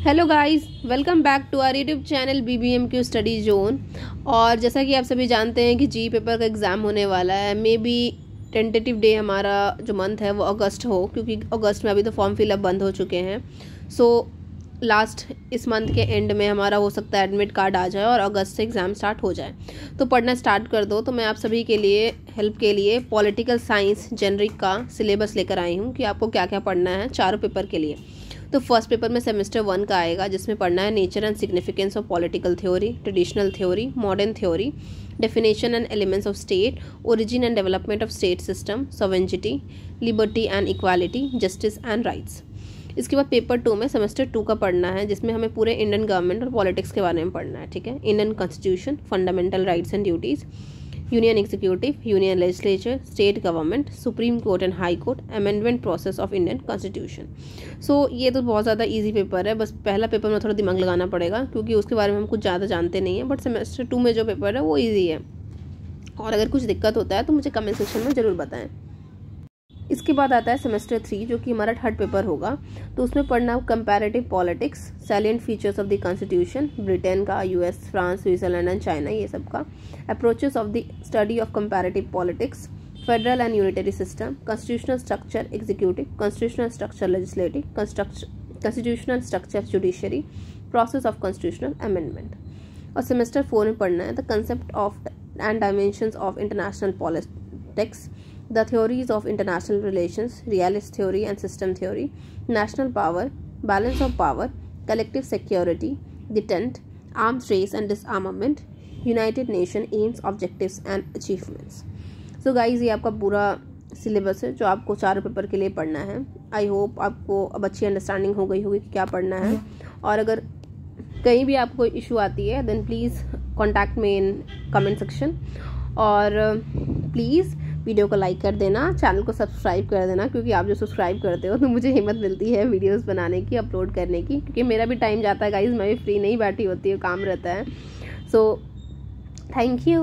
Hello guys, welcome back to our YouTube channel BBMQ study zone. और जैसा कि आप सभी जानते हैं कि जी पेपर का एग्ज़ाम होने वाला है। मे बी टेंटेटिव डे हमारा जो मंथ है वो अगस्त हो, क्योंकि अगस्त में अभी तो फॉर्म फिलअप बंद हो चुके हैं। सो लास्ट इस मंथ के एंड में हमारा हो सकता है एडमिट कार्ड आ जाए और अगस्त से एग्ज़ाम स्टार्ट हो जाए। तो पढ़ना स्टार्ट कर दो। तो मैं आप सभी के लिए हेल्प के लिए पॉलिटिकल साइंस जेनरिक का सिलेबस लेकर आई हूँ कि आपको क्या क्या पढ़ना है चारों पेपर के लिए। तो फर्स्ट पेपर में सेमेस्टर 1 का आएगा, जिसमें पढ़ना है nature and significance of political theory, traditional theory, modern theory, definition and elements of state, origin and development of state system, sovereignty, liberty and equality, justice and rights. इसके बाद paper 2 में semester 2 का पढ़ना है, जिसमें हमें पूरे इंडियन गवर्नमेंट और पॉलिटिक्स के बारे में पढ़ना है। ठीक है, Indian constitution, fundamental rights and duties, union executive, union legislature, state government, supreme court and high court, amendment process of Indian constitution. So ये तो बहुत ज़्यादा इजी पेपर है। बस पहला पेपर में थोड़ा दिमाग लगाना पड़ेगा, क्योंकि उसके बारे में हम कुछ ज़्यादा जानते नहीं हैं। बट सेमेस्टर 2 में जो पेपर है वो ईजी है। और अगर कुछ दिक्कत होता है तो मुझे कमेंट सेक्शन में ज़रूर बताएं। इसके बाद आता है सेमेस्टर 3, जो कि हमारा थर्ड पेपर होगा। तो उसमें पढ़ना comparative politics, salient features of the constitution, Britain का, US, France, Switzerland and China, ये सब का, approaches of the study of comparative politics, federal and unitary system, constitutional structure executive, constitutional structure legislative, constitutional structure judiciary, process of constitutional amendment. और semester 4 में पढ़ना है the concept of and dimensions of international politics, the theories of international relations, realist theory and system theory, national power, balance of power, collective security, deterrent, arms race and disarmament, United Nation aims, objectives and achievements। So guys, ये आपका पूरा syllabus है जो आपको चारों paper के लिए पढ़ना है। आई होप आपको अब अच्छी अंडरस्टैंडिंग हो गई होगी कि क्या पढ़ना है। और अगर कहीं भी आपको इशू आती है then please contact me in comment section. और प्लीज़ वीडियो को लाइक कर देना, चैनल को सब्सक्राइब कर देना, क्योंकि आप जो सब्सक्राइब करते हो तो मुझे हिम्मत मिलती है वीडियोस बनाने की, अपलोड करने की, क्योंकि मेरा भी टाइम जाता है गाइज। मैं भी फ्री नहीं बैठी होती हूँ, काम रहता है। So thank you.